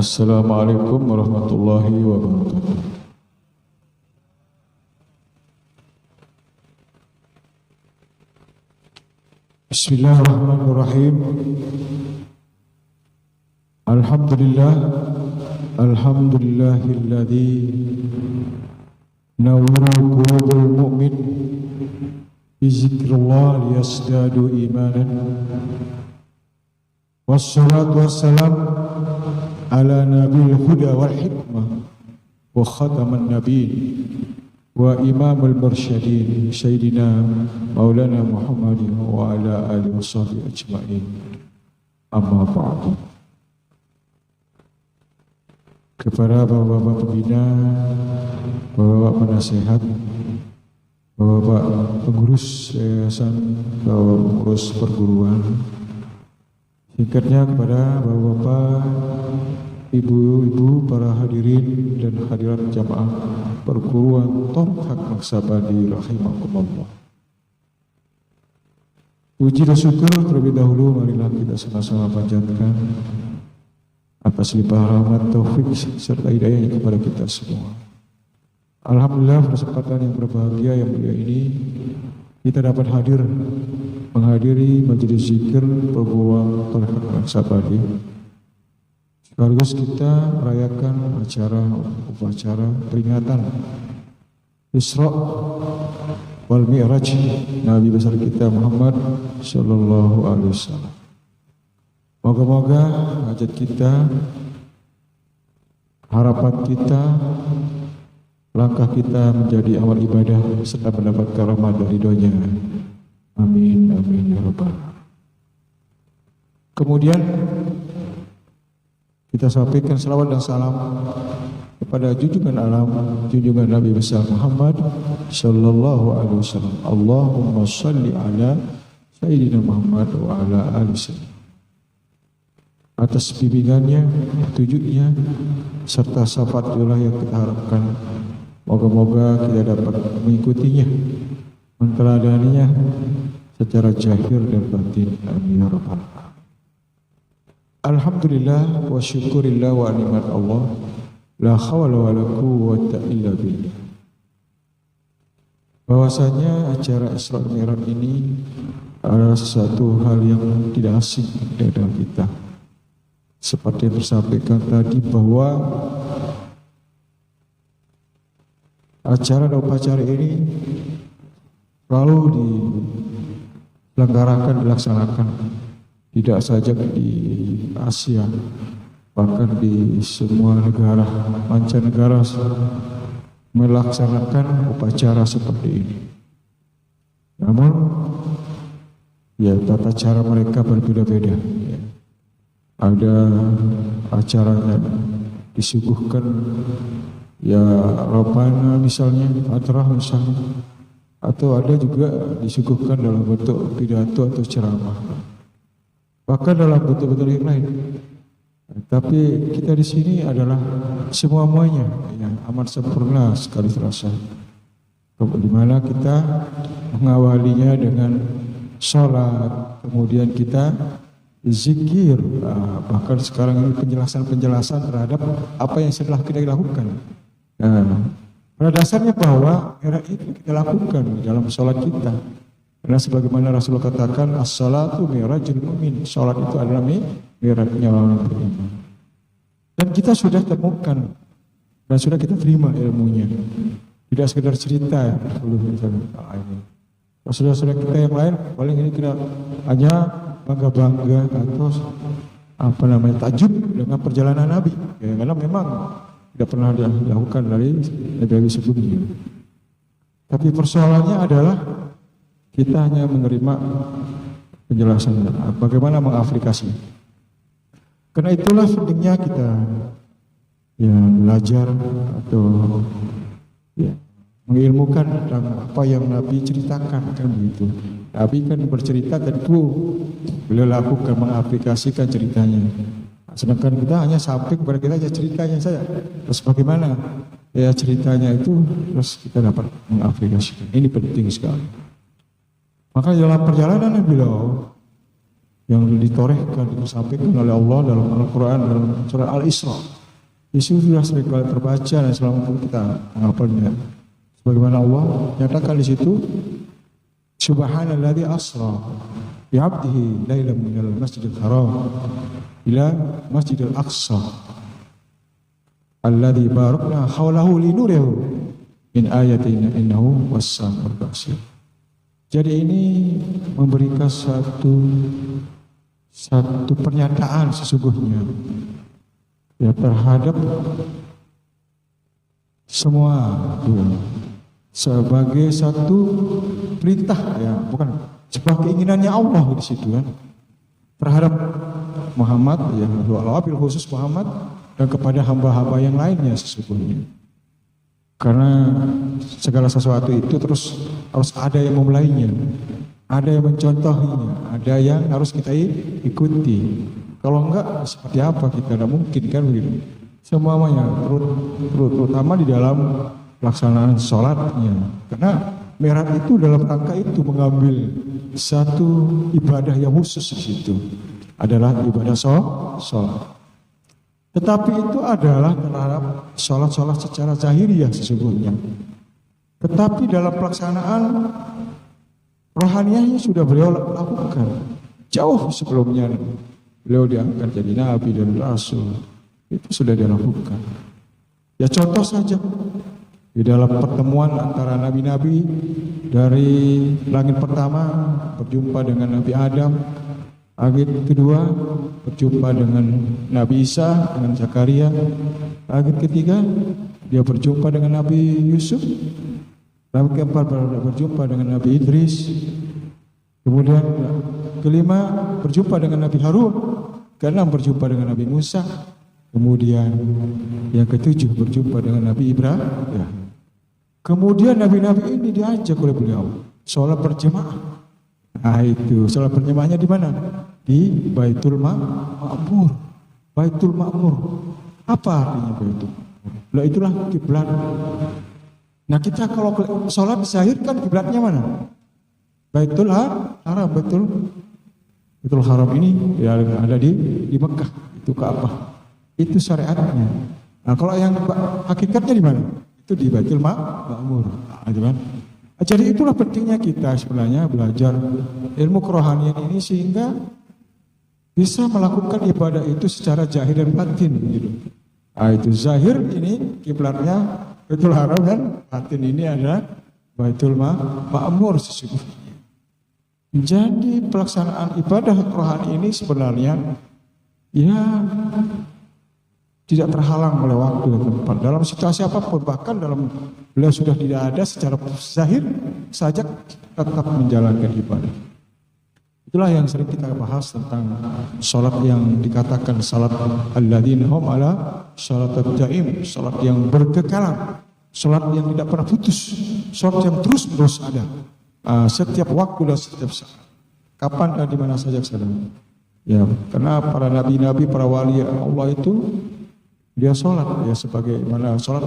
Assalamualaikum warahmatullahi wabarakatuh. Bismillahirrahmanirrahim. Alhamdulillahilladzi nawwara qulubal mu'min bi zikrillah liyazdadu imanan. Wassalatu wassalam ala nabil huda wal hikmah wa khataman nabiyyin wa imamul mursyidin sayyidina maulana Muhammadin wa ala alihi washabihi ajma'in. Amma ba'du. Kepada bapak-bapak pembina, bapak-bapak penasehat, bapak-bapak pengurus yayasan, bapak pengurus perguruan, singkatnya kepada bapak-bapak, ibu-ibu, para hadirin dan hadirat jamaah perguruan Thorhaq Maksabadi rahimakumullah. Puji dan syukur terlebih dahulu marilah kita sama-sama panjatkan atas limpah rahmat, taufik serta hidayahnya kepada kita semua. Alhamdulillah, kesempatan yang berbahagia yang mulia ini kita dapat menghadiri majelis zikir perguruan Thorhaq Maksabadi. Sekaligus kita merayakan upacara peringatan Isra wal Mi'raj Nabi besar kita Muhammad sallallahu alaihi wasallam. Moga-moga hajat kita, harapan kita, langkah kita menjadi amal ibadah serta mendapatkan rahmat dari ridhonya. Amin, amin ya rabbal alamin. Kemudian kita sampaikan salawat dan salam kepada junjungan alam, junjungan Nabi besar Muhammad sallallahu alaihi wasallam. Allahumma shalli ala sayyidina Muhammad wa ala ali sayyidina. Atas bimbingannya, petunjuknya, serta syafaat yang kita harapkan. Moga-moga kita dapat mengikutinya, menteladaninya secara zahir dan batin. Amin ya rabbal alamin. Alhamdulillah wa syukurillah wa ni'mat Allah. La hawla wa la quwwata illa billah. Bahwasanya acara Isra Mi'raj ini adalah sesuatu hal yang tidak asing dari kita. Seperti yang tersampaikan tadi bahwa acara dan upacara ini selalu dilaksanakan tidak saja di Asia, bahkan di semua negara mancanegara melaksanakan upacara seperti ini. Namun ya tata cara mereka berbeda-beda. Ada acaranya disuguhkan ya Rabbana misalnya, Atrah misalnya, atau ada juga disuguhkan dalam bentuk pidato atau ceramah, bahkan dalam bentuk-bentuk yang lain. Tapi kita di sini adalah semuanya yang amat sempurna sekali terasa, di mana kita mengawalinya dengan sholat, kemudian kita zikir, bahkan sekarang ini penjelasan terhadap apa yang setelah kita lakukan. Pada dasarnya bahwa itu kita lakukan dalam sholat kita. Karena sebagaimana Rasulullah katakan, as-salatu mi'rajul mu'min, sholat itu adalah mi'rajnya orang beriman. Dan kita sudah temukan dan sudah kita terima ilmunya. Tidak sekedar cerita ya, saudara-saudara kita yang lain paling ini kita hanya bangga atau takjub dengan perjalanan Nabi ya, karena memang tidak pernah dilakukan dari Nabi sebelumnya. Tapi persoalannya adalah kita hanya menerima penjelasan bagaimana mengaplikasinya. Karena itulah pentingnya kita ya belajar atau ya mengilmukan tentang apa yang Nabi ceritakan, kan begitu. Nabi kan bercerita tentu beliau lakukan mengaplikasikan ceritanya. Sedangkan kita hanya sampai kepada kita aja ceritanya saja. Terus bagaimana ya ceritanya itu terus kita dapat mengaplikasikan. Ini penting sekali. Maka dalam perjalanan beliau yang ditorehkan, disampaikan oleh Allah dalam Al-Quran, dalam surah Al-Isra. Itu sudah sering kali terbaca dan selama kita menghafalnya. Sebagaimana Allah nyatakan di situ, Subhanalladzi asra bi 'abdihi lailan minal masjidil haram ila masjidil aqsa alladzi barakna haulahu linurihu min ayatina innahu was-sami'ul basir. Jadi ini memberikan satu pernyataan sesungguhnya ya terhadap semua sebagai satu perintah ya, bukan sebuah keinginannya Allah di situ kan terhadap Muhammad ya, wabil khusus Muhammad dan kepada hamba-hamba yang lainnya sesungguhnya. Karena segala sesuatu itu terus harus ada yang memulainya, ada yang mencontohinya, ada yang harus kita ikuti. Kalau enggak seperti apa kita, tidak mungkin kan begitu. Semuanya terutama di dalam pelaksanaan sholatnya. Karena Mi'raj itu dalam rangka itu mengambil satu ibadah yang khusus di situ adalah ibadah sholat. Tetapi itu adalah terhadap sholat-sholat secara zahiriyah sesungguhnya. Tetapi dalam pelaksanaan rohaniahnya sudah beliau lakukan jauh sebelumnya. Beliau diangkat jadi nabi dan rasul, itu sudah dilakukan. Ya contoh saja di dalam pertemuan antara nabi-nabi dari langit pertama berjumpa dengan Nabi Adam, langit kedua berjumpa dengan Nabi Isa, dengan Zakaria, langit ketiga dia berjumpa dengan Nabi Yusuf, langit keempat berjumpa dengan Nabi Idris, kemudian kelima berjumpa dengan Nabi Harun, keenam berjumpa dengan Nabi Musa, kemudian yang ketujuh berjumpa dengan Nabi Ibrahim. Ya. Kemudian nabi-nabi ini diajak oleh beliau sholat berjemaah. Nah itu sholat berjemaahnya di mana? Di Baitul Ma'mur. Baitul Ma'mur. Apa artinya Baitul Ma'mur? Lah itulah kiblat. Nah kita kalau sholat zahirkan kiblatnya mana? Baitul Haram, Baitul Haram ini ya ada di Mekah, itu Ka'bah. Itu syariatnya. Nah kalau yang hakikatnya di mana? Itu di Baitul Ma'mur. Nah, itu kan. Jadi itulah pentingnya kita sebenarnya belajar ilmu kerohanian ini sehingga bisa melakukan ibadah itu secara zahir dan batin gitu. Nah, itu zahir ini kiblatnya Baitul Haram kan, batin ini adalah Baitul Ma'mur sesungguhnya. Jadi pelaksanaan ibadah rohani ini sebenarnya ya tidak terhalang oleh waktu dan tempat. Dalam situasi apapun, bahkan dalam beliau sudah tidak ada secara zahir saja tetap menjalankan ibadah. Itulah yang sering kita bahas tentang salat yang dikatakan salat alladzina hum ala salatul daim, salat yang berkekalan, salat yang tidak pernah putus, salat yang terus-menerus ada. Setiap waktu dan setiap saat, kapan dan di mana saja sedang. Ya, karena para nabi-nabi, para wali Allah itu dia sholat ya sebagaimana sholat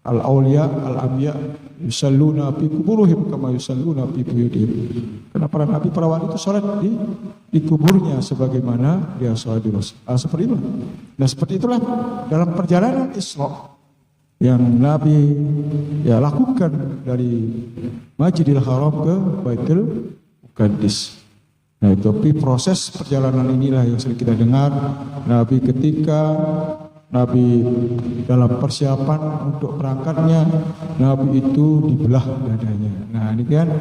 al-awliya al-anbiya yusalluna fi kuburihim kama yusalluna fi buyutihim. Karena para nabi, para wali itu sholat di kuburnya sebagaimana dia sholat di Rasul. Seperti itu. Nah seperti itulah dalam perjalanan Isra yang Nabi ya lakukan dari Masjidil Haram ke Baitul Muqaddis. Nah itu proses perjalanan inilah yang sering kita dengar. Nabi ketika Nabi dalam persiapan untuk berangkatnya, Nabi itu dibelah dadanya. Nah ini kan,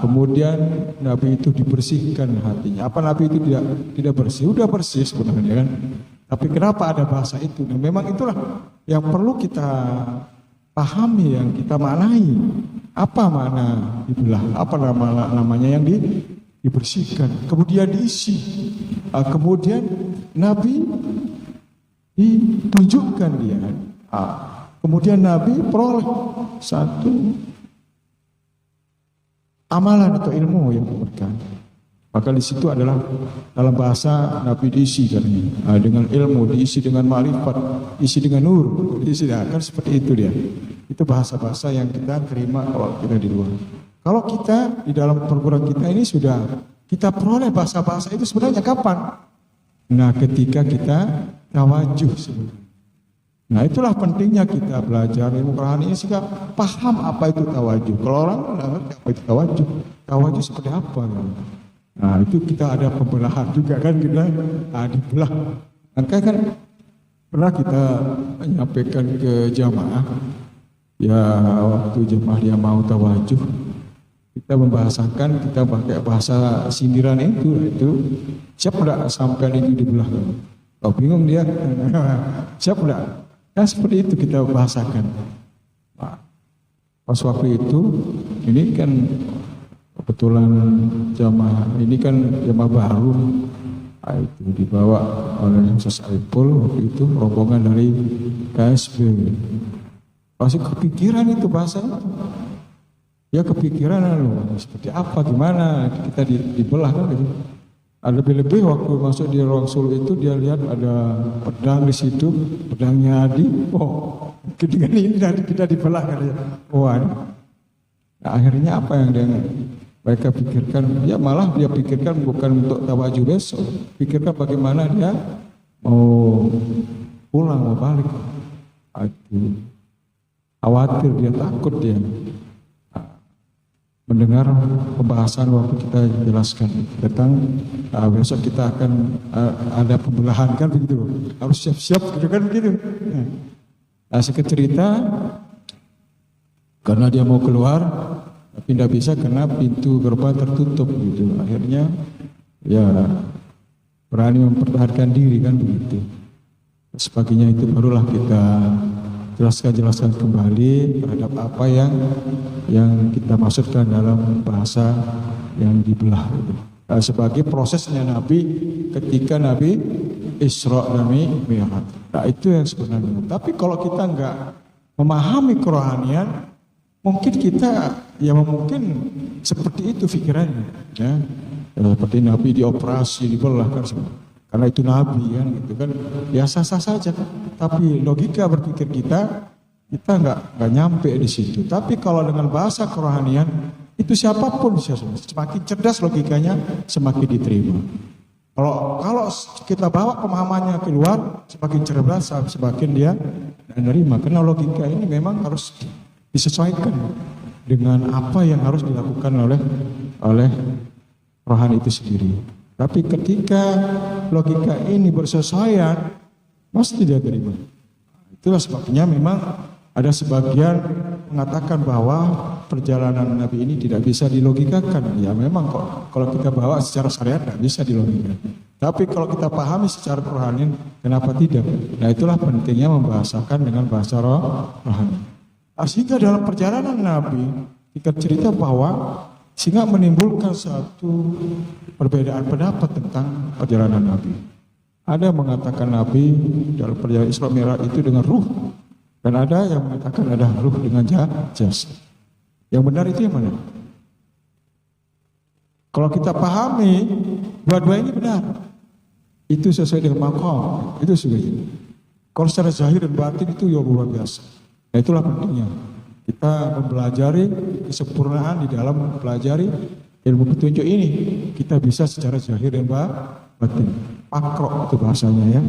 kemudian Nabi itu dibersihkan hatinya. Apa Nabi itu tidak bersih? Udah bersih sebenarnya kan. Tapi kenapa ada bahasa itu? Nah, memang itulah yang perlu kita pahami, yang kita maknai. Apa makna dibelah? Apa namanya yang dibersihkan? Kemudian diisi. Kemudian Nabi ditunjukkan dia. Kemudian Nabi peroleh satu amalan atau ilmu yang diberikan. Maka di situ adalah dalam bahasa Nabi diisi dengan ilmu, diisi dengan ma'rifat, diisi dengan nur, diisi kan seperti itu dia. Itu bahasa-bahasa yang kita terima kalau kita di luar. Kalau kita di dalam perguruan kita ini sudah kita peroleh bahasa-bahasa itu sebenarnya kapan? Nah, ketika kita tawajuh sebenarnya. Nah, itulah pentingnya kita belajar ilmu rohani ini sehingga paham apa itu tawajuh. Kalau orang nggak ngerti apa itu tawajuh, tawajuh seperti apa? Nah, itu kita ada pembelahan juga kan, kita dibelah. Makanya kan pernah kita menyampaikan ke jamaah, ya waktu jamaah dia mau tawajuh, kita membahasakan, kita pakai bahasa sindiran itu siap enggak sampai itu dibelah? Oh, bingung dia, siap enggak? Nah, seperti itu kita bahasakan. Nah, pas waktu itu, ini kan kebetulan jamaah ini kan jamaah baru, nah, itu dibawa oleh Ustaz Aipul waktu itu rombongan dari KSB. Pasti kepikiran itu bahasa itu. Ya kepikiran loh, seperti apa, gimana kita dibelah kan gitu. Lebih-lebih waktu masuk di ruang sul itu dia lihat ada pedang di situ, pedangnya Adi. Oh, dengan ini kita dibelah kan ya. Wah, nah, akhirnya apa yang mereka pikirkan? Ya malah dia pikirkan bukan untuk tawajuh besok, pikirkan bagaimana dia mau pulang, mau balik. Aduh, khawatir dia, takut dia. Mendengar pembahasan waktu kita jelaskan tentang besok kita akan ada pembelahan kan begitu, harus siap-siap gitu kan begitu. Nah, sedikit cerita, karena dia mau keluar tapi tidak bisa karena pintu gerbang tertutup gitu. Akhirnya ya berani mempertahankan diri kan begitu. Sebagiannya itu barulah kita jelaskan kembali terhadap apa yang kita maksudkan dalam bahasa yang dibelah itu. Nah, sebagai prosesnya Nabi ketika Nabi Isra dan Mi'raj. Nah, itu yang sebenarnya. Tapi kalau kita enggak memahami kerohanian, mungkin kita mungkin seperti itu pikirannya, ya. Seperti Nabi dioperasi, dibelah kan sebenarnya. Karena itu Nabi kan gitu kan, biasa-biasa saja kan. Tapi logika berpikir kita nggak nyampe di situ. Tapi kalau dengan bahasa kerohanian itu siapapun bisa, semakin cerdas logikanya semakin diterima. Kalau kita bawa pemahamannya keluar, semakin cerdas semakin dia menerima. Karena logika ini memang harus disesuaikan dengan apa yang harus dilakukan oleh rohani itu sendiri. Tapi ketika logika ini bersesuaian, pasti dia terima. Itulah sebabnya memang ada sebagian mengatakan bahwa perjalanan Nabi ini tidak bisa dilogikakan. Ya memang kalau kita bawa secara syariat tidak bisa dilogikakan. Tapi kalau kita pahami secara rohani, kenapa tidak? Nah, itulah pentingnya membahasakan dengan bahasa rohani. Sehingga dalam perjalanan Nabi, kita cerita bahwa sehingga menimbulkan satu perbedaan pendapat tentang perjalanan Nabi. Ada yang mengatakan Nabi dalam perjalanan Isra Mi'raj itu dengan ruh, dan ada yang mengatakan ada ruh dengan jasad. Yang benar itu yang mana? Kalau kita pahami dua-dua ini benar, itu sesuai dengan maqam, itu sudah. Kalau secara zahir dan batin itu ya luar biasa. Nah, itulah pentingnya kita mempelajari kesempurnaan di dalam mempelajari ilmu petunjuk ini. Kita bisa secara zahir dan batin. Pakro itu bahasanya ya.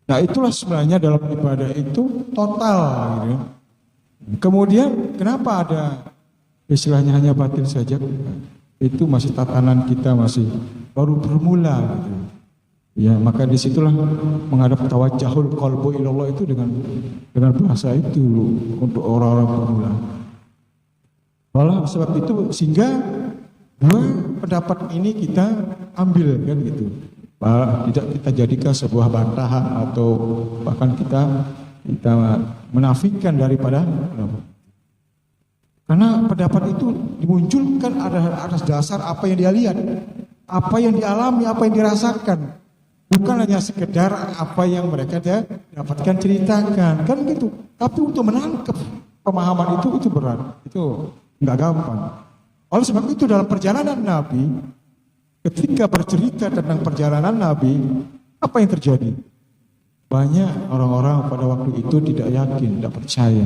Nah, itulah sebenarnya dalam ibadah itu total gitu. Kemudian kenapa ada istilahnya hanya batin saja? Itu masih tatanan kita masih baru bermula gitu. Ya, maka disitulah menghadap tawajjahul qalbu ilallah itu dengan bahasa itu untuk orang-orang pemula. Malah sebab itu sehingga dua pendapat ini kita ambil kan gitu. Tidak kita jadikan sebuah bantahan atau bahkan kita menafikan daripada pendapat. Karena pendapat itu dimunculkan atas dasar apa yang dia lihat, apa yang dialami, apa yang dirasakan. Bukan hanya sekedar apa yang mereka dapatkan ceritakan, kan gitu. Tapi untuk menangkap pemahaman itu berat, itu nggak gampang. Oleh sebab itu dalam perjalanan Nabi, ketika bercerita tentang perjalanan Nabi, apa yang terjadi? Banyak orang-orang pada waktu itu tidak yakin, tidak percaya.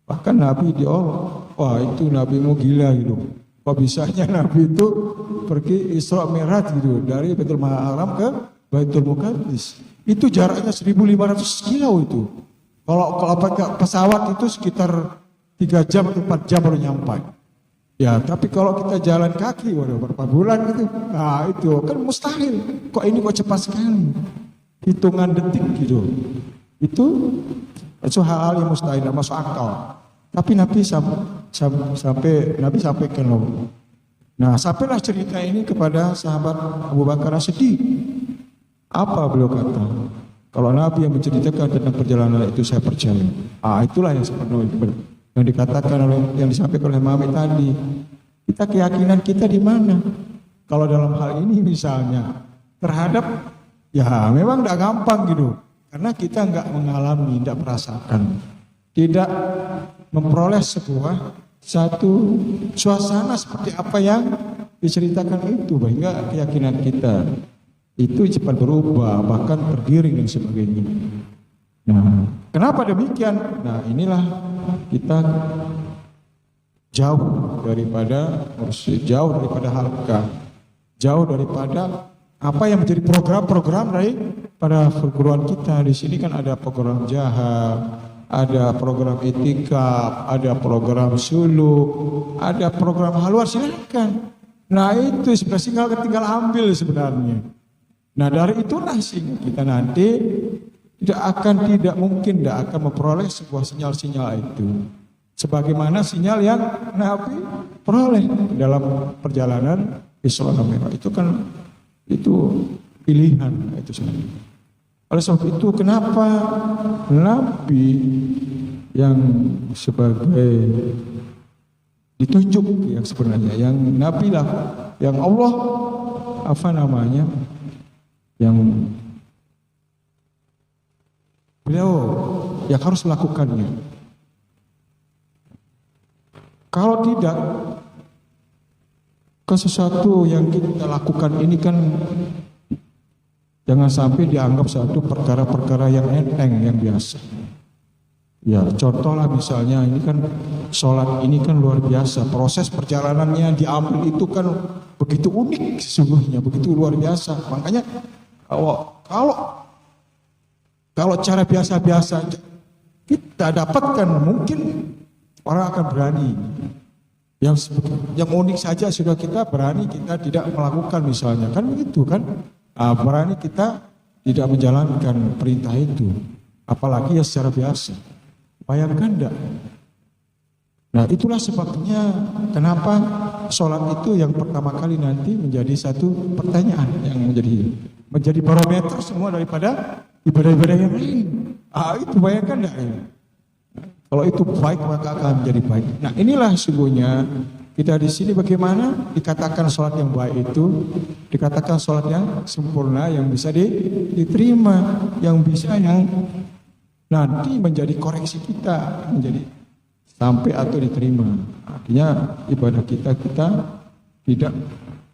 Bahkan Nabi diolok, wah itu Nabi mau gila gitu. Kok bisanya Nabi itu pergi Isra Mi'raj gitu dari Baitul Haram ke Baitul Muqaddis. Itu jaraknya 1.500 kilo itu. Kalau pakai pesawat itu sekitar 3 jam atau 4 jam baru nyampe. Ya, tapi kalau kita jalan kaki, waduh berapa bulan gitu. Nah, itu kan mustahil. Kok ini kok cepat sekali? Hitungan detik gitu. Itu hal-hal yang mustahil, tidak masuk akal. Tapi Nabi Nabi sampaikan loh. Nah, sampailah cerita ini kepada sahabat Abu Bakar As-Siddiq. Apa beliau kata? Kalau Nabi yang menceritakan tentang perjalanan itu saya percaya. Itulah yang sebenarnya yang dikatakan oleh yang disampaikan oleh Muhammad tadi. Kita keyakinan kita di mana? Kalau dalam hal ini misalnya terhadap ya memang tidak gampang gitu. Karena kita nggak mengalami, tidak merasakan, tidak memperoleh satu suasana seperti apa yang diceritakan itu, sehingga keyakinan kita itu cepat berubah, bahkan tergiring dan sebagainya. Nah, kenapa demikian? Nah, inilah kita jauh daripada halqa, jauh daripada apa yang menjadi program-program pada perguruan kita. Di sini kan ada program jahar, ada program itikaf, ada program suluk, ada program halwar, silakan. Nah, itu sebenarnya tinggal ambil sebenarnya. Nah, dari itulah sehingga kita nanti tidak akan memperoleh sebuah sinyal-sinyal itu sebagaimana sinyal yang Nabi peroleh dalam perjalanan Isra dan Mi'raj. Itu pilihan itu sendiri. Oleh sebab itu kenapa Nabi yang sebagai ditunjuk yang sebenarnya yang Nabi lah yang Allah yang beliau yang harus melakukannya. Kalau tidak, sesuatu yang kita lakukan ini kan jangan sampai dianggap satu perkara-perkara yang enteng, yang biasa. Ya, contohlah misalnya ini kan sholat ini kan luar biasa. Proses perjalanannya diambil itu kan begitu unik sesungguhnya, begitu luar biasa. Makanya kalau cara biasa-biasa kita dapatkan mungkin orang akan berani. Yang unik saja sudah kita berani, kita tidak melakukan misalnya. Kan begitu kan? Berani kita tidak menjalankan perintah itu. Apalagi ya secara biasa. Bayangkan enggak? Nah, itulah sebabnya kenapa sholat itu yang pertama kali nanti menjadi satu pertanyaan yang menjadi barometer semua daripada ibadah-ibadah yang lain. Itu bayangkan enggak? Kalau itu baik maka akan menjadi baik. Nah, inilah sungguhnya kita di sini bagaimana dikatakan sholat yang baik itu, dikatakan sholat yang sempurna, yang bisa diterima, yang nanti menjadi koreksi kita, menjadi sampai atau diterima. Artinya ibadah kita tidak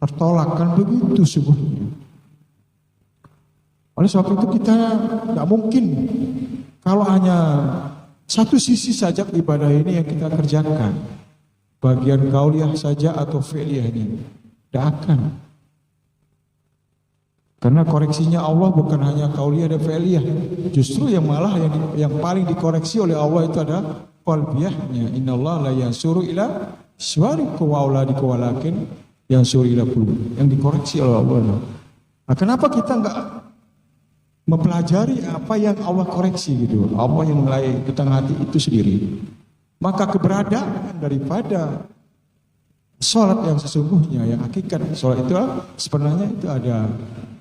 tertolak, kan begitu sungguhnya. Oleh sebab itu kita tidak mungkin kalau hanya satu sisi saja ibadah ini yang kita kerjakan, bagian qauliyah saja atau fi'liyah ini, tidak akan. Karena koreksinya Allah bukan hanya qauliyah dan fi'liyah, justru yang yang paling dikoreksi oleh Allah itu ada qalbiyahnya. Innallaha la yansuru ila suwarikum wa auladikum walakin yansuru ila qulubikum. Yang dikoreksi oleh Allah. Nah, kenapa kita enggak mempelajari apa yang Allah koreksi gitu? Allah yang mulai di tengah hati itu sendiri. Maka keberadaan daripada sholat yang sesungguhnya, yang hakikat sholat itu sebenarnya itu ada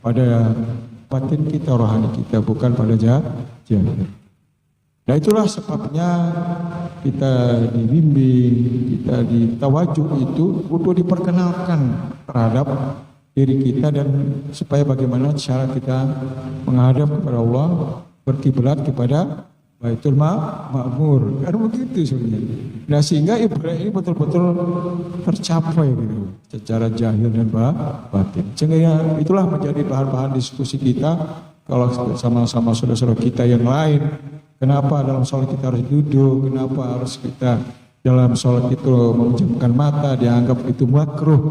pada batin kita, rohani kita, bukan pada zahir. Nah, itulah sebabnya kita dibimbing, kita ditawajuh itu untuk diperkenalkan terhadap diri kita dan supaya bagaimana cara kita menghadap kepada Allah, berkiblat kepada Baitul Ma'mur. Kan begitu sebenarnya. Nah, sehingga ibadah ini betul-betul tercapai gitu secara zahir dan batin. Sehingga itulah menjadi bahan-bahan diskusi kita kalau sama-sama saudara-saudara kita yang lain. Kenapa dalam sholat kita harus duduk? Kenapa harus kita dalam sholat itu memejamkan mata dianggap itu makruh,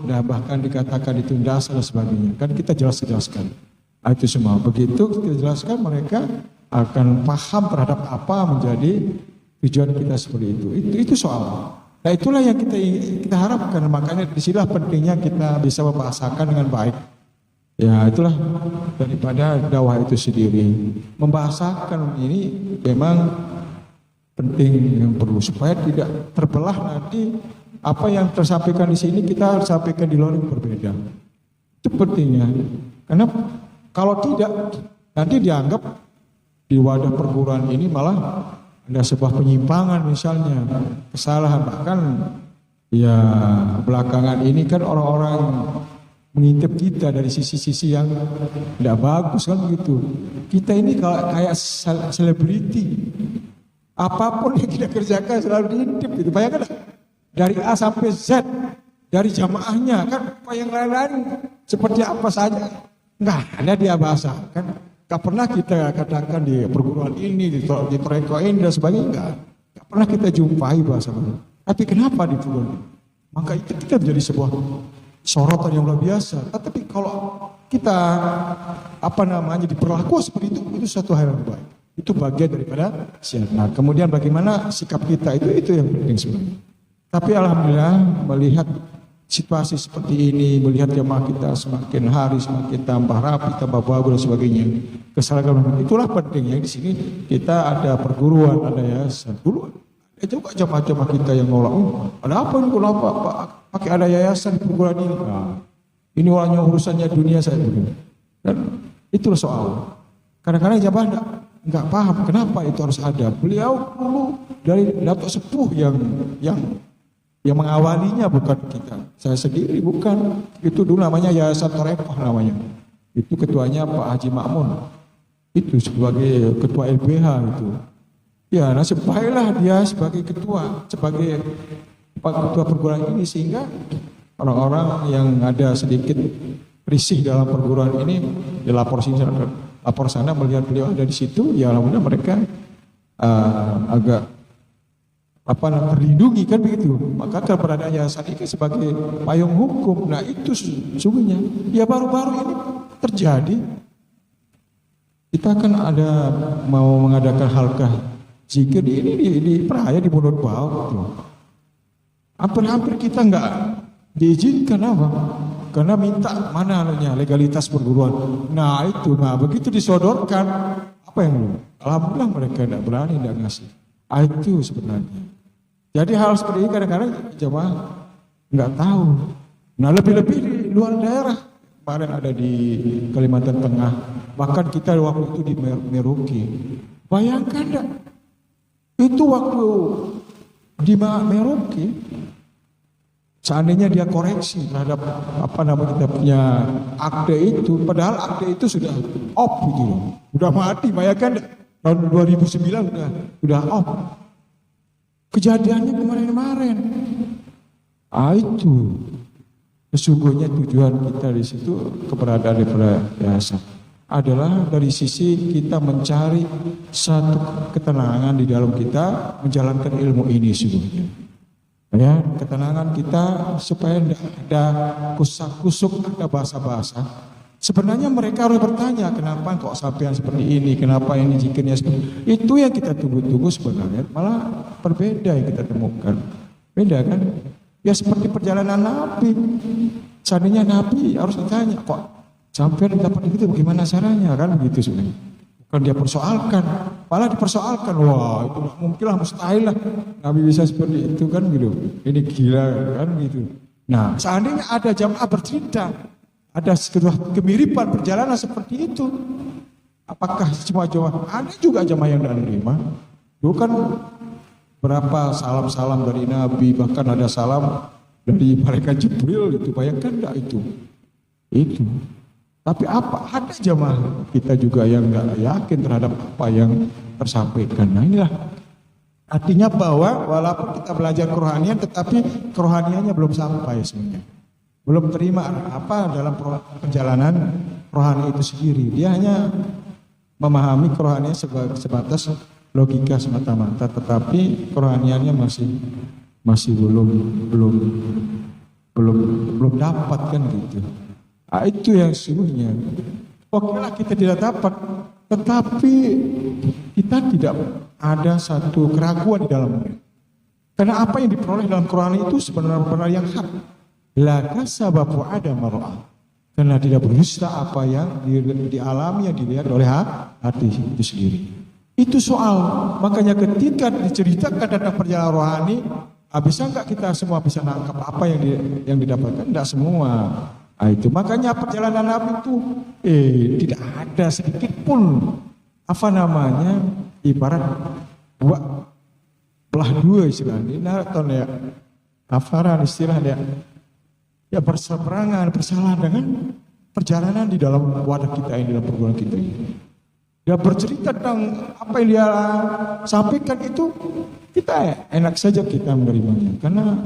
dan bahkan dikatakan itu dosa dan sebagainya. Kan kita jelaskan. Itu semua. Begitu kita jelaskan, mereka akan paham terhadap apa menjadi tujuan kita seperti itu. Itu soal. Nah itulah yang kita harapkan. Makanya disinilah pentingnya kita bisa membahasakan dengan baik. Ya itulah daripada dakwah itu sendiri. Membahasakan ini memang penting yang perlu supaya tidak terbelah nanti apa yang tersampaikan di sini kita sampaikan di luar yang berbeda. Itu pentingnya. Karena kalau tidak nanti dianggap di wadah perguruan ini malah ada sebuah penyimpangan misalnya, kesalahan, bahkan ya belakangan ini kan orang-orang mengintip kita dari sisi-sisi yang tidak bagus kan begitu. Kita ini kayak selebriti, apapun yang kita kerjakan selalu diintip gitu. Bayangkan dari A sampai Z, dari jamaahnya kan, apa yang lain-lain seperti apa saja nggak ada dia bahasa kan. Gak pernah kita katakan di perguruan ini, di treko ini dan sebagainya, gak pernah kita jumpai bahasa itu. Tapi kenapa di perguruan? Maka itu kita menjadi sebuah sorotan yang luar biasa. Tapi kalau kita diperlakukan seperti itu suatu hal yang baik. Itu bagian daripada siar. Nah, kemudian bagaimana sikap kita itu yang penting sebenarnya. Tapi alhamdulillah melihat situasi seperti ini, melihat jamaah kita semakin hari semakin tambah rapi, tambah bagus dan sebagainya. Keseragaman itulah pentingnya di sini kita ada perguruan, ada yayasan. Dulu ada juga jamaah-jamaah kita yang nolak. Ada apa ini? Kenapa pakai ada yayasan di perguruan ini? Nah, ini orangnya urusannya dunia saya begini. Dan itulah soal. Kadang-kadang jamaah nggak paham kenapa itu harus ada. Beliau dulu dari Datuk Sepuh yang mengawalinya bukan kita. Saya sendiri bukan. Itu dulu namanya Yayasan Torepah namanya. Itu ketuanya Pak Haji Makmun. Itu sebagai ketua LBH itu. Ya, nasib baiklah dia sebagai ketua, sebagai ketua perguruan ini sehingga orang-orang yang ada sedikit risih dalam perguruan ini dilapor sini, lapor sana melihat beliau ada di situ. Ya alhamdulillah mereka agak terlindungi kan begitu. Maka keberadaan yayasan ini sebagai payung hukum. Nah itu sesungguhnya ya baru-baru ini terjadi. Kita kan ada mau mengadakan halkah zikir di Peraya di Pondok Bau gitu. Hampir kita nggak diizinkan apa? Karena minta mana legalitas perguruan. Nah itu, begitu disodorkan apa yang alhamdulillah mereka tidak berani, tidak ngasih. Itu sebenarnya. Jadi hal seperti ini kadang-kadang jemaah nggak tahu. Nah lebih-lebih di luar daerah. Kemarin ada di Kalimantan Tengah. Bahkan kita waktu itu di Merauke. Bayangkan enggak? Itu waktu di Merauke. Seandainya dia koreksi terhadap kita punya akte itu. Padahal akte itu sudah off gitu loh. Udah mati, bayangkan tahun 2009 udah off. Kejadiannya kemarin-kemarin. Itu sesungguhnya tujuan kita di situ keberadaan daripada yayasan adalah dari sisi kita mencari satu ketenangan di dalam kita menjalankan ilmu ini sesungguhnya. Ya, ketenangan kita supaya tidak ada kusak-kusuk, ada bahasa-bahasa. Sebenarnya mereka harus bertanya, kenapa kok sampean seperti ini, kenapa ini zikirnya seperti ini. Itu yang kita tunggu-tunggu sebenarnya, malah berbeda yang kita temukan. Beda kan? Ya seperti perjalanan Nabi. Seandainya Nabi harus ditanya, kok sampean dapat itu bagaimana caranya, kan begitu sebenarnya. Bukan dia persoalkan, malah dipersoalkan. Wah itu mungkin lah, mustahil lah Nabi bisa seperti itu kan gitu. Ini gila kan gitu. Nah seandainya ada jamaah bercerita, ada kemiripan perjalanan seperti itu, apakah semua jamaah? Ada juga jamaah yang tidak menerima. Dulu kan berapa salam-salam dari Nabi, bahkan ada salam dari malaikat Jibril itu, bayangkan enggak itu. Tapi apa? Ada jamaah kita juga yang enggak yakin terhadap apa yang tersampaikan. Nah inilah artinya bahwa walaupun kita belajar kerohanian, tetapi kerohaniannya belum sampai sebenarnya. Belum terima apa dalam perjalanan rohani itu sendiri. Dia hanya memahami kerohanian sebatas logika semata-mata, tetapi kerohaniannya masih belum dapat kan gitu. Nah, itu yang sesungguhnya. Oke lah kita tidak dapat, tetapi kita tidak ada satu keraguan di dalamnya. Karena apa yang diperoleh dalam Quran itu sebenarnya yang hak. La kasababu ada mar'ah. Karena tidak berdusta apa yang dialami, yang dilihat oleh hati itu sendiri. Itu soal, makanya ketika diceritakan tentang perjalanan rohani, bisa enggak kita semua bisa nangkap apa yang didapatkan? Enggak semua. Nah, itu makanya perjalanan Nabi itu tidak ada sedikit pun ibarat belah dua istilahnya. Ya, kafaran istilahnya. Ya berseberangan, bersalah dengan perjalanan di dalam wadah kita ini, dalam perguruan kita ini. Dia bercerita tentang apa yang dia sampaikan itu, kita enak saja kita menerimanya. Karena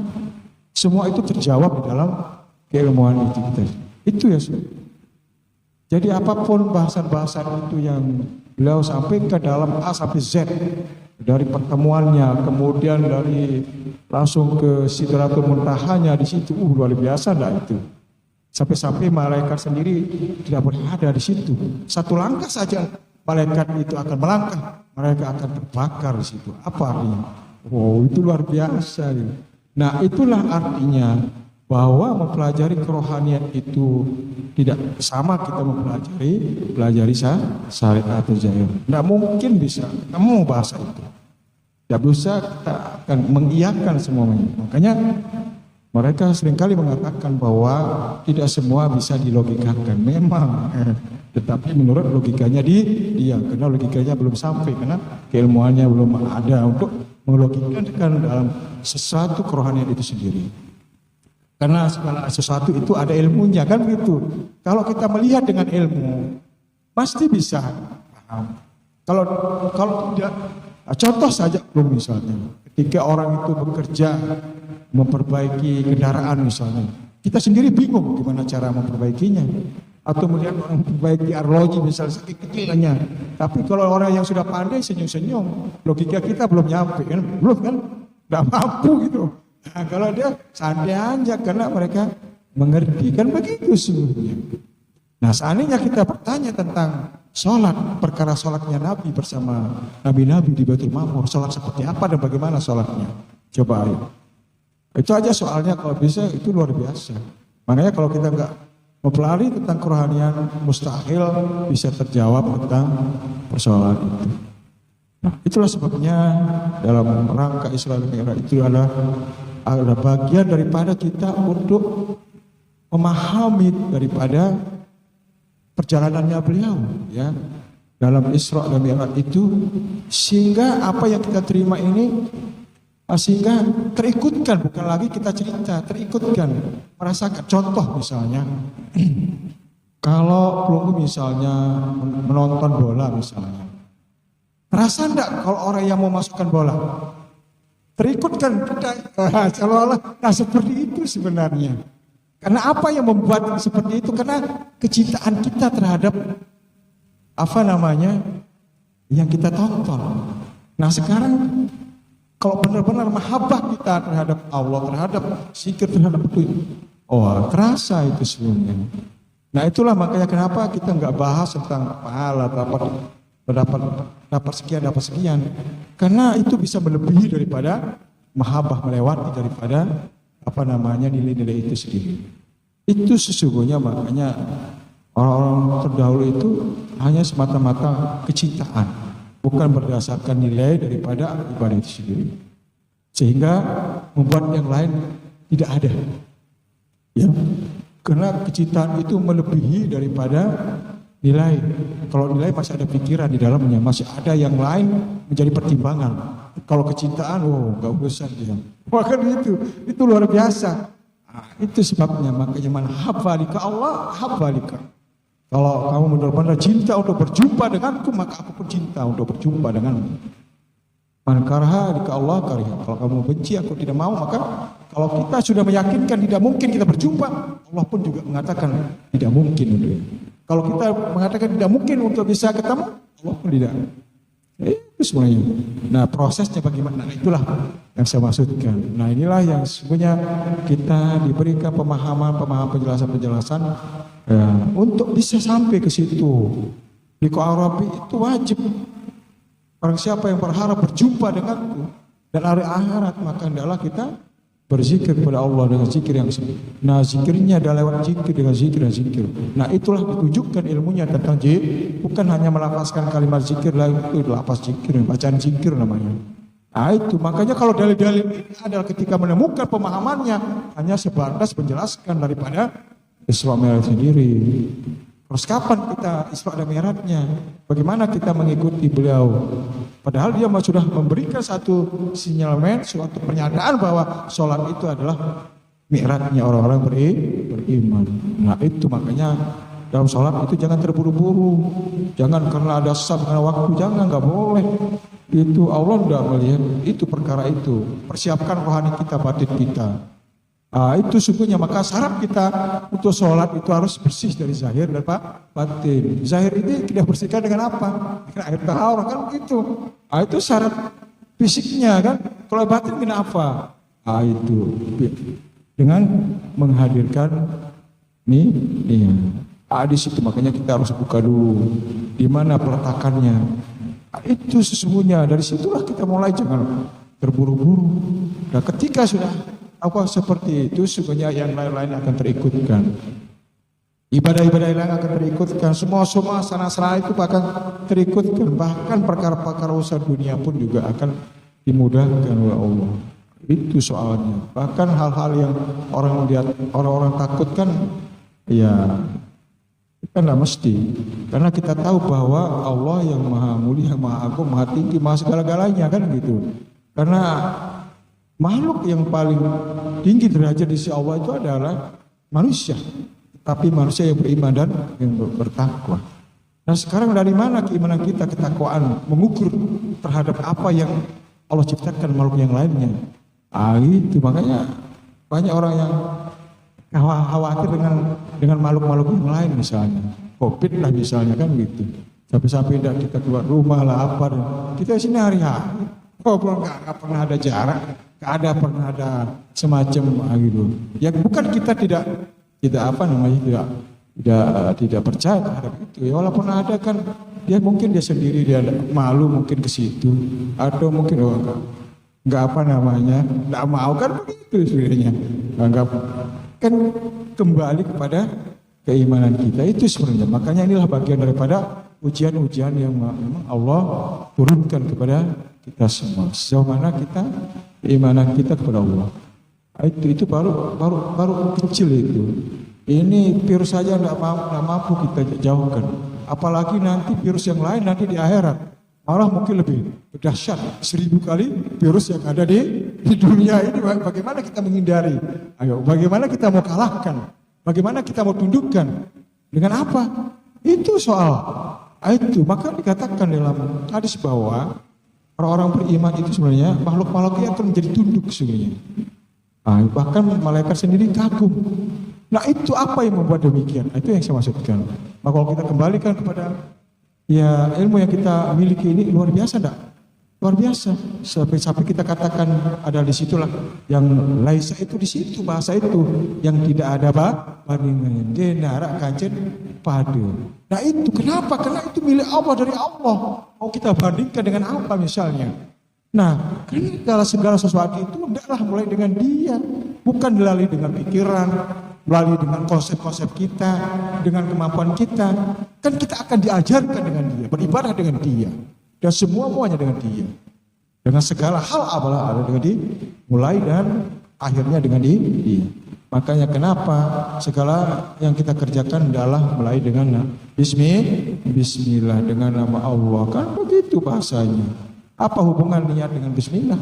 semua itu terjawab di dalam keilmuan itu kita. Itu ya. Jadi apapun bahasan-bahasan itu yang beliau sampaikan dalam A sampai Z, dari pertemuannya, kemudian dari langsung ke Sidratul Muntahanya di situ, luar biasa enggak itu. Sampai-sampai malaikat sendiri tidak boleh ada di situ. Satu langkah saja malaikat itu akan melangkah, mereka akan terbakar di situ. Apa artinya? Oh, itu luar biasa. Nah, itulah artinya bahwa mempelajari kerohanian itu tidak sama kita mempelajari syariat atau zahir. Tidak mungkin bisa kamu bahasa itu. Tidak bisa kita akan mengiyakan semuanya. Makanya mereka seringkali mengatakan bahwa tidak semua bisa dilogikakan. Memang, tetapi menurut logikanya dia karena logikanya belum sampai, karena keilmuannya belum ada untuk melogikakan dalam sesuatu kerohanian itu sendiri. Karena segala sesuatu itu ada ilmunya, kan begitu. Kalau kita melihat dengan ilmu, pasti bisa paham. Kalau tidak, contoh saja misalnya, ketika orang itu bekerja memperbaiki kendaraan misalnya, kita sendiri bingung gimana cara memperbaikinya. Atau melihat orang memperbaiki arloji misalnya sakit kecilnya. Tapi kalau orang yang sudah pandai senyum-senyum, logika kita belum nyampe kan, belum kan, tidak mampu gitu. Nah, kalau dia santai aja karena mereka mengerti, kan begitu sebenarnya. Nah, seandainya kita bertanya tentang sholat, perkara sholatnya Nabi bersama Nabi-Nabi di Baitul Ma'mur, sholat seperti apa dan bagaimana sholatnya? Coba ayo. Itu aja soalnya, kalau bisa itu luar biasa. Makanya kalau kita nggak mempelajari tentang kerohanian, mustahil bisa terjawab tentang persoalan itu. Nah, itulah sebabnya dalam rangka Isra Mi'raj itu adalah bagian daripada kita untuk memahami daripada perjalanannya beliau ya dalam Isra dan Mi'raj itu, sehingga apa yang kita terima ini sehingga terikutkan, bukan lagi kita cerita, terikutkan, merasakan. Contoh misalnya kalau belum misalnya menonton bola misalnya, terasa enggak kalau orang yang mau masukkan bola? Terikutkan kita, seolah-olah seperti itu sebenarnya. Karena apa yang membuat seperti itu? Karena kecintaan kita terhadap yang kita tonton. Nah sekarang kalau benar-benar mahabbah kita terhadap Allah, terhadap zikir, terhadap itu, terasa itu sebenarnya. Nah itulah makanya kenapa kita nggak bahas tentang pahala, dapat sekian, karena itu bisa melebihi daripada mahabbah, melewati daripada nilai-nilai itu sendiri. Itu sesungguhnya makanya orang-orang terdahulu itu hanya semata-mata kecintaan, bukan berdasarkan nilai daripada ibadah itu sendiri, sehingga membuat yang lain tidak ada. Ya, karena kecintaan itu melebihi daripada nilai. Kalau nilai masih ada pikiran di dalamnya, masih ada yang lain menjadi pertimbangan. Kalau kecintaan, nggak usah dia. Bahkan itu luar biasa. Nah, itu sebabnya makanya man habbalika Allah habbalika. Kalau kamu benar-benar cinta untuk berjumpa denganku, maka aku pun cinta untuk berjumpa denganmu. Man karaha lika Allah kariha. Kalau kamu benci, aku tidak mau, maka kalau kita sudah meyakinkan tidak mungkin kita berjumpa, Allah pun juga mengatakan tidak mungkin untuk itu. Kalau kita mengatakan tidak mungkin untuk bisa ketemu, Allah pun tidak. Itu semuanya. Nah prosesnya bagaimana? Nah, itulah yang saya maksudkan. Nah inilah yang sebenarnya kita diberikan pemahaman penjelasan ya, untuk bisa sampai ke situ. Liqa Rabbi itu wajib. Orang siapa yang berharap berjumpa denganku dan hari akhirat, maka hendaklah kita berzikir kepada Allah dengan zikir yang nah zikirnya adalah lewat zikir dengan zikir dan zikir. Nah itulah ditunjukkan ilmunya tentang zikir, bukan hanya melafazkan kalimat zikir lah, itu lafaz zikir, bacaan zikir namanya. Nah itu makanya kalau dalil-dalil ini adalah ketika menemukan pemahamannya hanya sebatas menjelaskan daripada Isra Mi'raj sendiri. Terus kapan kita Isra dan Mi'rajnya? Bagaimana kita mengikuti beliau? Padahal dia sudah memberikan satu sinyalemen, suatu pernyataan bahwa sholat itu adalah Mi'rajnya orang-orang beriman. Nah itu makanya dalam sholat itu jangan terburu-buru, jangan karena ada sab karena waktu, jangan, nggak boleh. Itu Allah sudah melihat itu perkara itu. Persiapkan rohani kita, batin kita. Itu sungguhnya maka syarat kita untuk sholat itu harus bersih dari zahir dan batin. Zahir ini kita bersihkan dengan apa? Dengan air tahara kan begitu. Itu syarat fisiknya kan. Kalau batin dengan apa? Itu dengan menghadirkan nih. Di situ makanya kita harus buka dulu di mana peletakannya. Itu sesungguhnya dari situlah kita mulai, jangan terburu-buru. Nah ketika sudah seperti itu, sungguhnya yang lain-lain akan terikutkan. Ibadah-ibadah yang lain akan terikutkan. Semua sana-sana itu akan terikutkan. Bahkan perkara-perkara urusan dunia pun juga akan dimudahkan oleh Allah. Itu soalnya. Bahkan hal-hal yang orang-orang takutkan, ya kan tidak mesti. Karena kita tahu bahwa Allah yang maha mulia, maha agung, maha tinggi, maha segala-galanya kan gitu. Karena makhluk yang paling tinggi derajat di sisi Allah itu adalah manusia, tapi manusia yang beriman dan yang bertakwa. Nah sekarang dari mana keimanan kita, ketakwaan mengukur terhadap apa yang Allah ciptakan makhluk yang lainnya? Itu makanya banyak orang yang khawatir dengan makhluk-makhluk yang lain, misalnya COVID lah misalnya kan gitu. Sampai-sampai tidak kita keluar rumah lah apa. Kita sini hari-hari, nggak pernah ada jarak. Pernah ada semacam gitu. Ya bukan kita tidak percaya terhadap itu. Ya walaupun ada kan dia mungkin dia sendiri dia malu mungkin ke situ, atau mungkin nggak mau kan begitu sebenarnya. Anggap kan kembali kepada keimanan kita itu sebenarnya. Makanya inilah bagian daripada ujian-ujian yang memang Allah turunkan kepada kita semua. Sejauh mana keimanan kita kepada Allah. Itu baru kecil itu. Ini virus saja tidak mampu kita jauhkan. Apalagi nanti virus yang lain nanti di akhirat. Malah mungkin lebih dahsyat 1000 kali virus yang ada di dunia ini. Bagaimana kita menghindari? Ayo, bagaimana kita mau kalahkan? Bagaimana kita mau tundukkan? Dengan apa? Itu soal. Itu maka dikatakan dalam hadis bahwa orang-orang beriman itu sebenarnya makhluk-makhluk yang akan menjadi tunduk sebenarnya. Bahkan malaikat sendiri kagum. Nah itu apa yang membuat demikian? Itu yang saya maksudkan. Nah kalau kita kembalikan kepada ya ilmu yang kita miliki ini luar biasa enggak? Luar biasa. Sampai kita katakan ada di situlah yang laisa itu di situ, bahasa itu yang tidak ada bandingannya. Denara kancen padu. Nah itu kenapa? Karena itu milik Allah, dari Allah. Mau kita bandingkan dengan apa misalnya? Nah, karena segala sesuatu itu hendaklah mulai dengan dia, bukan melalui dengan pikiran, melalui dengan konsep-konsep kita, dengan kemampuan kita. Kan kita akan diajarkan dengan dia, beribadah dengan dia, dan semuanya dengan dia. Dengan segala hal apalah ada dengan dia, mulai dan akhirnya dengan dia. Makanya kenapa segala yang kita kerjakan adalah mulai dengan Bismillah, dengan nama Allah. Kan begitu bahasanya. Apa hubungan niat dengan Bismillah?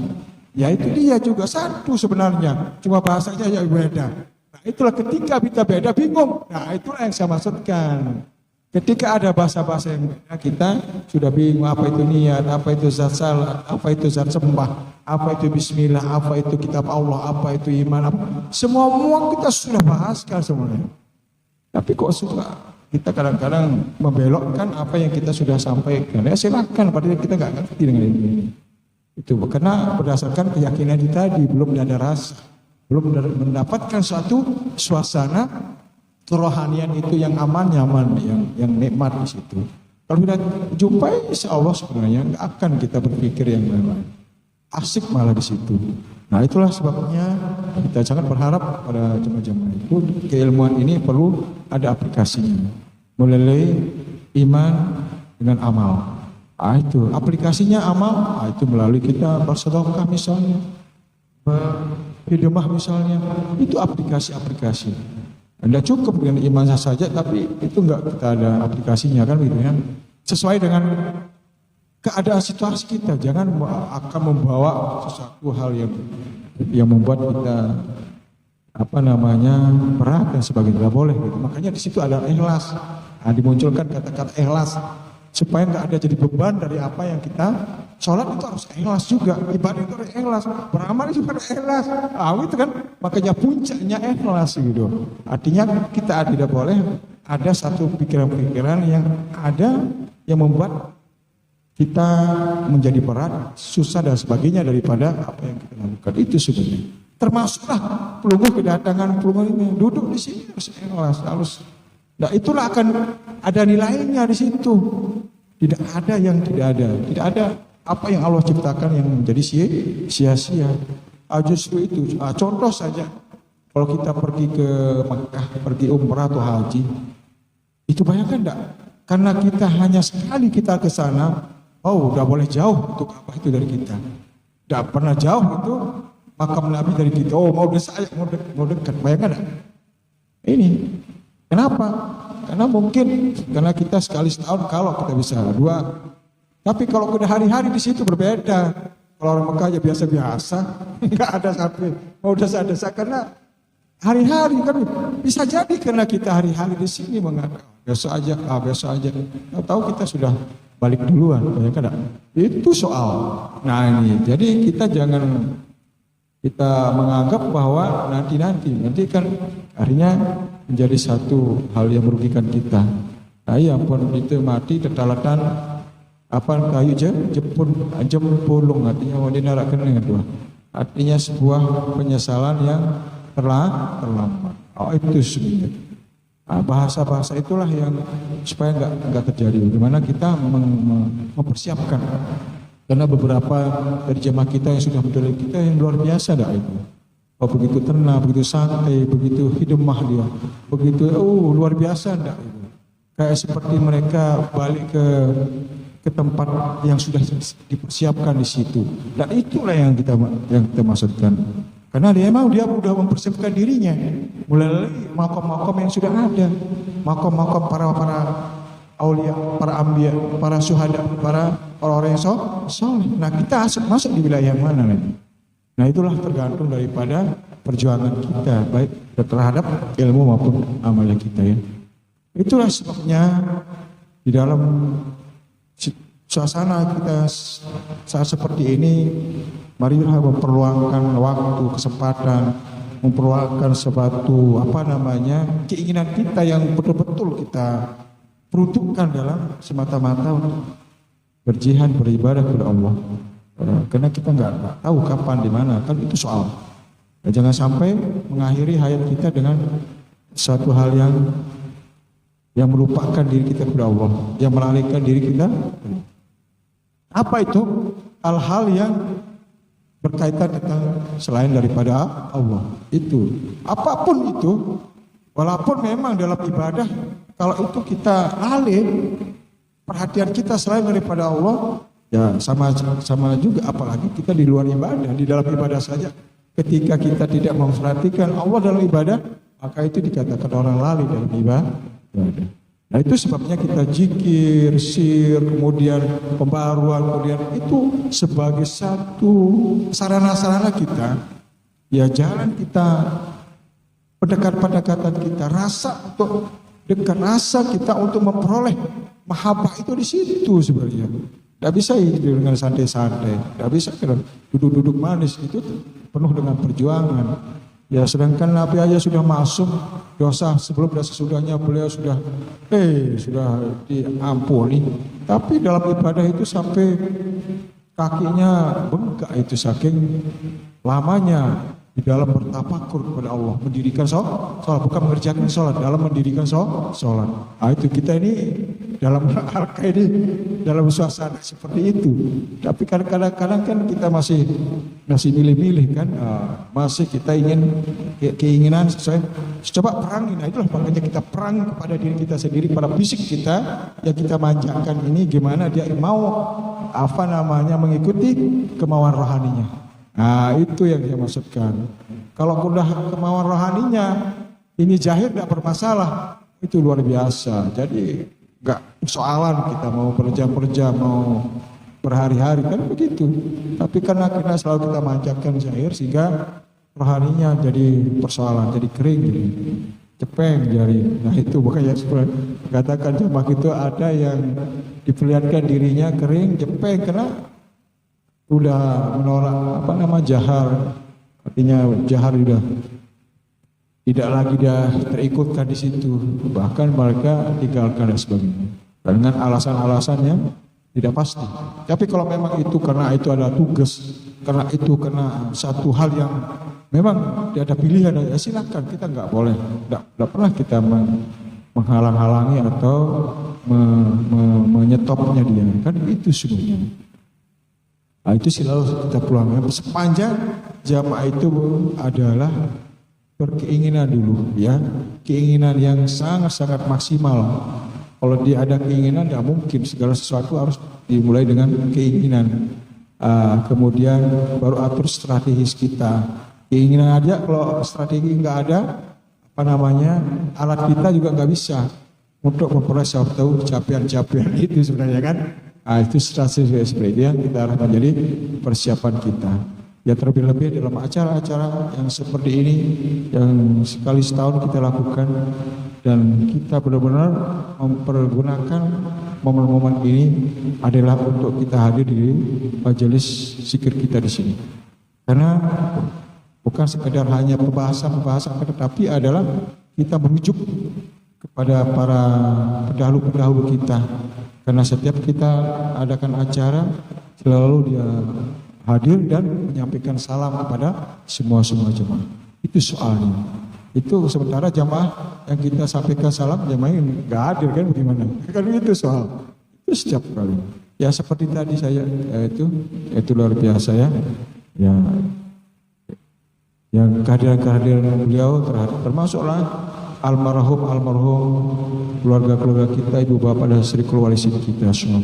Ya itu dia juga satu sebenarnya. Cuma bahasanya yang beda. Nah itulah ketika kita beda bingung. Nah itulah yang saya maksudkan. Ketika ada bahasa-bahasa yang beda kita sudah bingung apa itu niat, apa itu zat salat, apa itu zat sembah, apa itu Bismillah, apa itu kitab Allah, apa itu iman. Semua kita sudah bahaskan semuanya. Tapi kok suka kita kadang-kadang membelokkan apa yang kita sudah sampaikan. Ya silakan, padahal kita nggak ngerti dengan ini. Itu karena berdasarkan keyakinan kita tadi, belum ada rasa, belum mendapatkan suatu suasana kerohanian itu yang aman, nyaman, yang nikmat di situ. Kalau kita jumpai, insya Allah sebenarnya nggak akan kita berpikir yang lain. Asik malah di situ. Nah itulah sebabnya kita jangan berharap pada jemaah-jemaah itu keilmuan ini perlu ada aplikasinya. Melalui iman dengan amal. Ah itu aplikasinya amal. Ah itu melalui kita bersedekah misalnya, berkhidmah misalnya. Itu aplikasi-aplikasi. Anda cukup dengan iman saja, tapi itu enggak kita ada aplikasinya kan gitu ya. Sesuai dengan keadaan situasi kita, jangan akan membawa sesuatu hal yang membuat kita berat dan sebagainya. Tidak boleh gitu. Makanya di situ ada ikhlas. Nah, dimunculkan kata-kata ikhlas supaya enggak ada jadi beban dari apa yang kita sholat itu harus ikhlas juga, ibadah itu harus ikhlas, beramal itu harus ikhlas. Itu kan makanya puncaknya ikhlas gitu. Artinya kita tidak boleh ada satu pikiran-pikiran yang membuat kita menjadi berat, susah dan sebagainya daripada apa yang kita lakukan. Itu sebenarnya. Termasuklah pelungguh kedatangan pelungguh ini duduk di sini harus ikhlas, harus. Nah itulah akan ada nilainya di situ. Tidak ada yang tidak ada. Tidak ada apa yang Allah ciptakan yang menjadi sia-sia. Justru itu. Contoh saja. Kalau kita pergi ke Mekah, pergi umrah atau haji. Itu bayangkan enggak? Karena kita hanya sekali kita ke sana. Udah boleh jauh untuk apa itu dari kita. Tidak pernah jauh itu makam Nabi dari kita. Mau dekat. Bayangkan enggak? Ini. Kenapa? Karena mungkin karena kita sekali setahun kalau kita bisa dua. Tapi kalau udah hari-hari di situ berbeda. Kalau orang Mekah aja biasa-biasa, nggak ada sampai mau desa-desa karena hari-hari kan bisa jadi karena kita hari-hari di sini mengatakan besok aja. Tahu kita sudah balik duluan, bayangkan enggak? Itu soal. Nah ini, jadi kita jangan kita menganggap bahwa nanti kan akhirnya menjadi satu hal yang merugikan kita. Nah ya pun itu mati tertalatan kayu jempolong artinya mau dinarakan dengan dua. Artinya sebuah penyesalan yang terlambat. Itu sebenarnya. Bahasa-bahasa itulah yang supaya enggak terjadi. Bagaimana kita mempersiapkan. Karena beberapa dari jemaah kita yang sudah mendidik kita yang luar biasa dah itu. Begitu tenang, begitu santai, begitu hidmah dia, begitu luar biasa dah itu. Kayak seperti mereka balik ke tempat yang sudah dipersiapkan di situ. Dan itulah yang kita maksudkan. Karena dia sudah mempersiapkan dirinya melalui makom-makom yang sudah ada, makom-makom para aulia, para ambia, para syuhada, para orang-orang yang soleh. Nah kita masuk di wilayah mana nanti? Nah itulah tergantung daripada perjuangan kita baik terhadap ilmu maupun amalan kita ya. Itulah sebabnya di dalam suasana kita saat seperti ini, marilah memperluangkan waktu, kesempatan, memperluangkan suatu keinginan kita yang betul-betul kita peruntukkan dalam semata-mata untuk berjihad beribadah kepada Allah. Karena kita nggak tahu kapan di mana kan itu soal. Jangan sampai mengakhiri hayat kita dengan suatu hal yang melupakan diri kita kepada Allah, yang melalaikan diri kita. Apa itu? Hal-hal yang berkaitan tentang selain daripada Allah. Itu. Apapun itu, walaupun memang dalam ibadah kalau itu kita lalai perhatian kita selain daripada Allah, ya sama juga apalagi kita di luar ibadah, di dalam ibadah saja. Ketika kita tidak memperhatikan Allah dalam ibadah, maka itu dikatakan orang lalai dalam ibadah. Nah itu sebabnya kita zikir, sir, kemudian pembaruan, kemudian itu sebagai satu sarana-sarana kita, ya jalan kita, pendekatan kita, rasa untuk dekat, rasa kita untuk memperoleh mahabbah itu di situ sebenarnya. Tidak bisa hidup dengan santai-santai, tidak bisa duduk-duduk manis, itu penuh dengan perjuangan. Ya sedangkan Nabi aja sudah masuk dosa sebelum dan sesudahnya beliau sudah diampuni. Tapi dalam ibadah itu sampai kakinya bengkak itu saking lamanya di dalam bertafakur kepada Allah, mendirikan sholat, bukan mengerjakan sholat, dalam mendirikan sholat. Nah, itu kita ini dalam rangka ini dalam suasana seperti itu. Tapi kadang-kadang kan kita masih milih-milih kan, masih kita ingin keinginan sesuai. Coba perangin, nah itulah makanya kita perang kepada diri kita sendiri, pada fisik kita yang kita manjakan ini gimana dia mau mengikuti kemauan rohaninya. Nah itu yang dia maksudkan. Kalau udah kemauan rohaninya ini zahir tidak bermasalah, itu luar biasa. Jadi nggak persoalan kita mau per jam mau berhari-hari kan begitu. Tapi karena kita selalu kita manjakan zahir sehingga rohaninya jadi persoalan, jadi kering, jadi cepeng jari. Nah itu makanya katakan jamaah itu ada yang diperlihatkan dirinya kering, cepeng karena udah menolak jahar, artinya jahar sudah tidak lagi terikutkan di situ, bahkan mereka tinggalkan dan sebagainya dengan alasan-alasan yang tidak pasti. Tapi kalau memang itu karena itu ada tugas, karena itu karena satu hal yang memang tidak ada pilihan, ya silakan, kita nggak boleh, tidak pernah kita menghalang-halangi atau menyetopnya dia, kan itu sebenarnya. Nah, itu selalu kita pulang sepanjang jamaah itu adalah berkeinginan dulu ya, keinginan yang sangat-sangat maksimal. Kalau dia ada keinginan, tidak mungkin segala sesuatu harus dimulai dengan keinginan. Kemudian baru atur strategis kita. Keinginan aja, kalau strategi nggak ada, alat kita juga nggak bisa untuk memperoleh tahu capaian-capaian itu sebenarnya kan. Nah, itu strategi seperti itu yang kita harus menjadi persiapan kita. Ya terlebih-lebih dalam acara-acara yang seperti ini yang sekali setahun kita lakukan dan kita benar-benar mempergunakan momen-momen ini adalah untuk kita hadir di majelis zikir kita di sini. Karena bukan sekadar hanya pembahasan, tetapi adalah kita merujuk kepada para pendahulu-pendahulu kita. Karena setiap kita adakan acara selalu dia hadir dan menyampaikan salam kepada semua jemaah. Itu soalnya. Itu sementara jemaah yang kita sampaikan salam jemaah yang nggak hadir kan bagaimana? Kan itu soal. Itu setiap kali. Ya seperti tadi saya itu luar biasa ya. Ya yang kehadiran beliau termasuklah almarhum keluarga kita, ibu bapak dan Sri Keluarisiin kita semua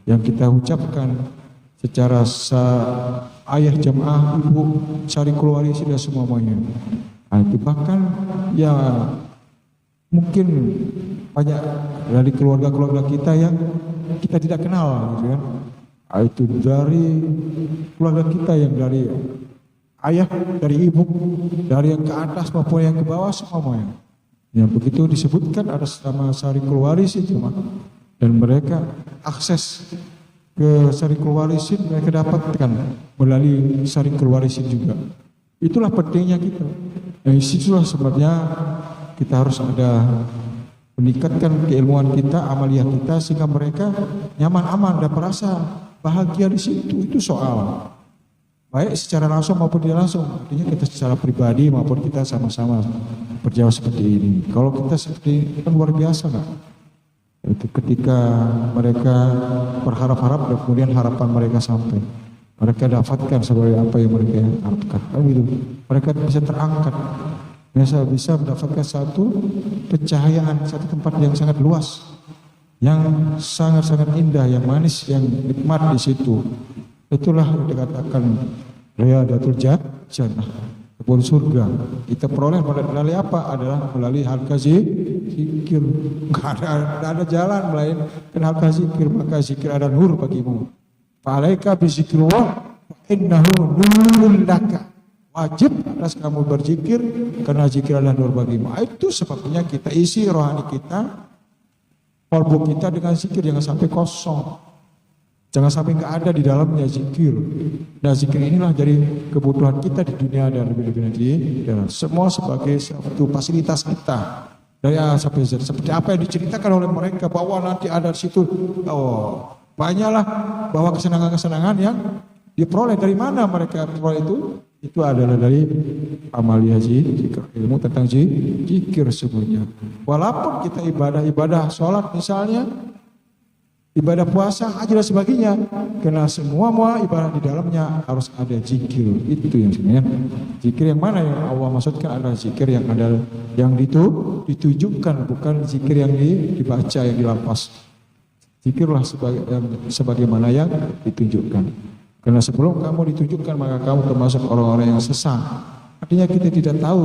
yang kita ucapkan secara ayah jamaah, ibu Sri Keluarisiin dan semuanya. Nah, itu bahkan ya mungkin banyak dari keluarga kita yang kita tidak kenal gitu kan. Nah, itu dari keluarga kita yang dari ayah, dari ibu, dari yang ke atas maupun yang ke bawah semuanya. Yang begitu disebutkan ada nama Sri Keluarisiin dan mereka akses ke Sri Keluarisiin mereka dapatkan melalui Sri Keluarisiin juga. Itulah pentingnya kita. Nah, disitulah sebenarnya kita harus ada meningkatkan keilmuan kita, amaliyah kita sehingga mereka nyaman, aman dan merasa bahagia di situ. Itu soal. Baik secara langsung maupun tidak langsung, artinya kita secara pribadi maupun kita sama-sama berjauh seperti ini. Kalau kita seperti ini kan luar biasa kan? Itu ketika mereka berharap-harap dan kemudian harapan mereka sampai, mereka dapatkan sebagai apa yang mereka harapkan. Gitu. Mereka bisa terangkat, bisa mendapatkan satu pencahayaan, satu tempat yang sangat luas, yang sangat-sangat indah, yang manis, yang nikmat di situ. Itulah yang dikatakan Riyadatul Jannah, kebun surga. Kita peroleh melalui apa? Adalah melalui halqa zikir. Nggak ada jalan melainkan halqa zikir. Maka zikir ada nur bagimu. Fa'alaika bizikrillah innahu nurul laka. Wajib atas kamu berzikir karena zikir adalah nur bagimu. Itu sebabnya kita isi rohani kita, kalbu kita dengan zikir, jangan sampai kosong. Jangan sampai nggak ada di dalamnya zikir. Nah zikir inilah jadi kebutuhan kita di dunia dan lebih-lebih nanti dan semua sebagai satu fasilitas kita dari A sampai Z. Seperti apa yang diceritakan oleh mereka bahwa nanti ada di situ, oh banyaklah bahwa kesenangan-kesenangan yang diperoleh. Dari mana mereka peroleh itu? Itu adalah dari amalia zikir, ilmu tentang zikir sebenarnya. Walaupun kita ibadah sholat misalnya, ibadah puasa, haji dan sebagainya, karena semua ibadah di dalamnya harus ada zikir. Itu yang sebenarnya zikir yang mana yang Allah maksudkan adalah zikir yang ada yang ditujukan, bukan zikir yang dibaca yang dilapas. Zikirlah sebagaimana yang ditunjukkan. Karena sebelum kamu ditunjukkan maka kamu termasuk orang-orang yang sesat. Artinya kita tidak tahu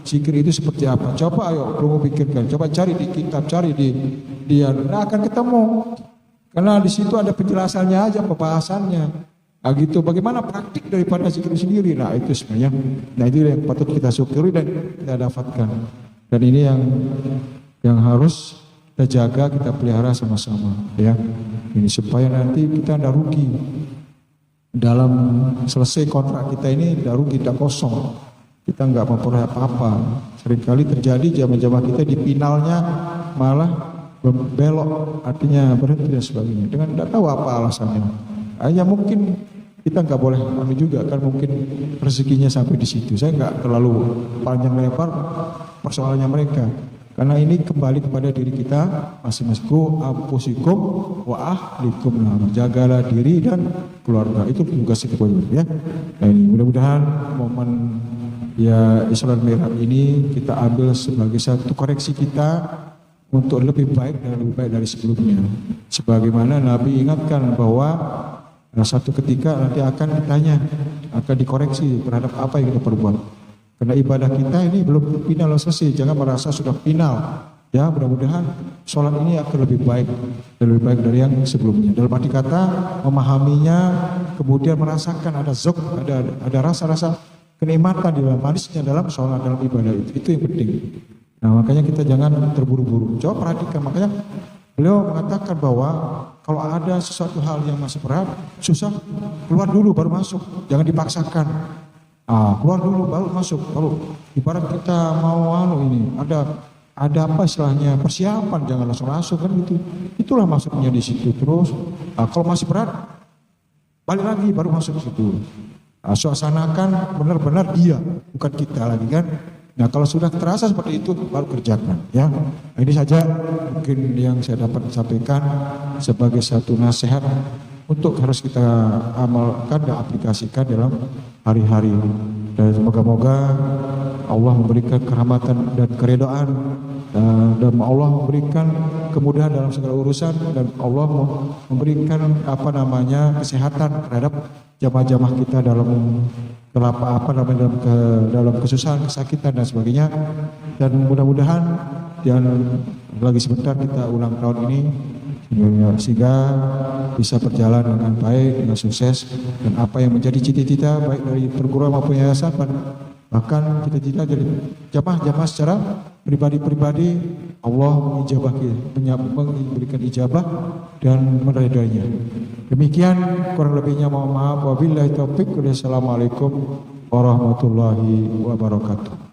zikir itu seperti apa. Coba ayo kamu pikirkan, coba cari di kitab, cari di nah akan ketemu. Karena di situ ada penjelasannya aja, pembahasannya. Nah gitu, bagaimana praktik daripada zikir sendiri? Nah itu sebenarnya, nah itu yang patut kita syukuri dan kita dapatkan. Dan ini yang harus kita jaga, kita pelihara sama-sama, ya. Ini supaya nanti kita tidak rugi. Dalam selesai kontrak kita ini tidak rugi, tidak kosong. Kita nggak memperoleh apa-apa. Seringkali terjadi jamaah-jamaah kita di finalnya malah belok, artinya berhenti dan sebagainya dengan tidak tahu apa alasannya. Ya mungkin kita nggak boleh juga kan, mungkin rezekinya sampai di situ. Saya nggak terlalu panjang lebar persoalannya mereka, karena ini kembali kepada diri kita masing-masing. Ampusikum wa ahlikum nar, jagalah diri dan keluarga, itu tugas kita ya. Nah, ini mudah-mudahan momen ya Isra Mi'raj ini kita ambil sebagai satu koreksi kita untuk lebih baik dan lebih baik dari sebelumnya. Sebagaimana Nabi ingatkan bahwa satu ketika nanti akan ditanya, akan dikoreksi terhadap apa yang kita perbuat. Karena ibadah kita ini belum final selesai, jangan merasa sudah final. Ya mudah-mudahan sholat ini akan lebih baik dan lebih baik dari yang sebelumnya. Dalam arti kata memahaminya, kemudian merasakan ada zok, ada rasa-rasa kenikmatan di dalam manisnya dalam sholat, dalam ibadah itu yang penting. Nah makanya kita jangan terburu-buru. Coba perhatikan, makanya beliau mengatakan bahwa kalau ada sesuatu hal yang masih berat, susah, keluar dulu baru masuk, jangan dipaksakan. Keluar dulu baru masuk. Kalau ibarat kita mau ini ada apa istilahnya persiapan, jangan langsung kan gitu. Itulah maksudnya di situ. Terus kalau masih berat, balik lagi baru masuk ke situ. Suasanakan benar-benar dia, bukan kita lagi kan. Nah kalau sudah terasa seperti itu baru kerjakan ya. Nah, ini saja mungkin yang saya dapat sampaikan sebagai satu nasihat untuk harus kita amalkan dan aplikasikan dalam hari-hari. Dan semoga-moga Allah memberikan kerahmatan dan keridhaan dan Allah memberikan kemudahan dalam segala urusan, dan Allah memberikan kesehatan terhadap jamaah-jamaah kita dalam dalam kesusahan, kesakitan dan sebagainya. Dan mudah-mudahan dan lagi sebentar kita ulang tahun ini sehingga bisa berjalan dengan baik, dengan sukses, dan apa yang menjadi cita-cita baik dari perguruan maupun yayasan, bahkan cita-cita jadi jamaah secara pribadi-pribadi, Allah memberikan ijabah dan meridainya. Demikian kurang lebihnya, mohon maaf. Wabillahi taufiq. Wassalamualaikum warahmatullahi wabarakatuh.